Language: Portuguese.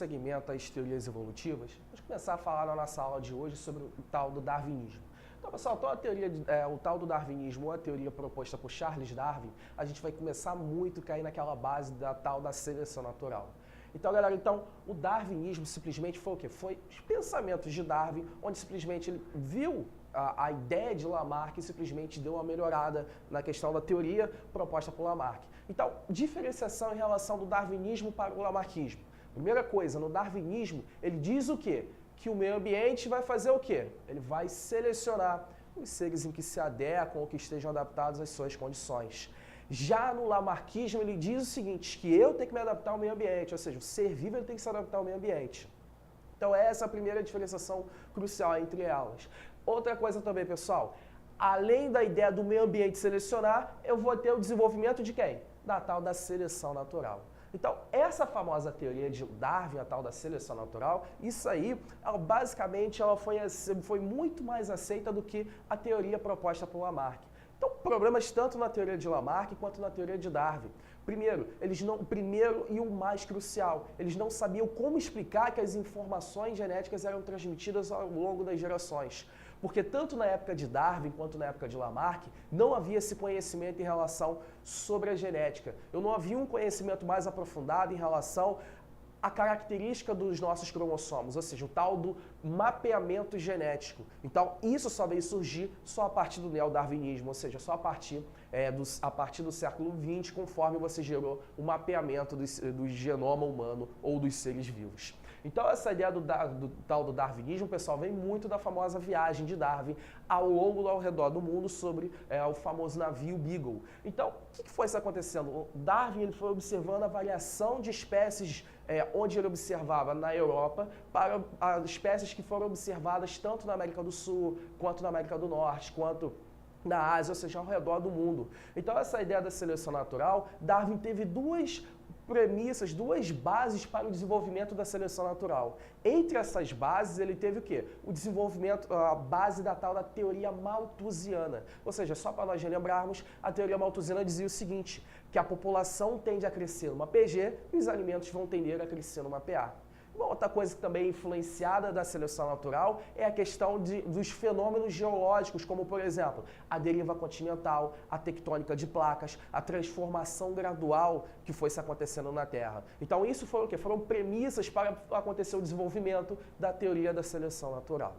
prosseguimento às teorias evolutivas, vamos começar a falar na nossa aula de hoje sobre o tal do darwinismo. Então, pessoal, o tal do darwinismo, ou a teoria proposta por Charles Darwin, a gente vai começar muito a cair naquela base da tal da seleção natural. Então, galera, o darwinismo simplesmente foi o quê? Foi os pensamentos de Darwin, onde simplesmente ele viu a ideia de Lamarck e simplesmente deu uma melhorada na questão da teoria proposta por Lamarck. Então, diferenciação em relação do darwinismo para o lamarckismo. Primeira coisa, no darwinismo, ele diz o quê? Que o meio ambiente vai fazer o quê? Ele vai selecionar os seres em que se adequam ou que estejam adaptados às suas condições. Já no lamarckismo, ele diz o seguinte, que eu tenho que me adaptar ao meio ambiente, ou seja, o ser vivo ele tem que se adaptar ao meio ambiente. Então, essa é a primeira diferenciação crucial entre elas. Outra coisa também, pessoal, além da ideia do meio ambiente selecionar, eu vou ter o desenvolvimento de quem? Da tal da seleção natural. Então, essa famosa teoria de Darwin, a tal da seleção natural, isso aí, basicamente, ela foi muito mais aceita do que a teoria proposta por Lamarck. Então, problemas tanto na teoria de Lamarck quanto na teoria de Darwin. O primeiro e o mais crucial, eles não sabiam como explicar que as informações genéticas eram transmitidas ao longo das gerações. Porque tanto na época de Darwin quanto na época de Lamarck, não havia esse conhecimento em relação sobre a genética. Eu não havia um conhecimento mais aprofundado em relação à característica dos nossos cromossomos, ou seja, o tal do mapeamento genético. Então, isso só veio surgir só a partir do neodarwinismo, ou seja, só a partir do século XX, conforme você gerou o mapeamento do genoma humano ou dos seres vivos. Então, essa ideia do tal do darwinismo, pessoal, vem muito da famosa viagem de Darwin ao redor do mundo sobre o famoso navio Beagle. Então, o que foi isso acontecendo? O Darwin ele foi observando a variação de espécies onde ele observava na Europa para as espécies que foram observadas tanto na América do Sul, quanto na América do Norte, quanto na Ásia, ou seja, ao redor do mundo. Então, essa ideia da seleção natural, Darwin teve duas premissas, duas bases para o desenvolvimento da seleção natural. Entre essas bases, ele teve o quê? O desenvolvimento, a base da tal da teoria malthusiana. Ou seja, só para nós relembrarmos, a teoria malthusiana dizia o seguinte, que a população tende a crescer numa PG e os alimentos vão tender a crescer numa PA. Uma outra coisa que também é influenciada da seleção natural é a questão dos fenômenos geológicos, como, por exemplo, a deriva continental, a tectônica de placas, a transformação gradual que foi se acontecendo na Terra. Então, isso foi o quê? Foram premissas para acontecer o desenvolvimento da teoria da seleção natural.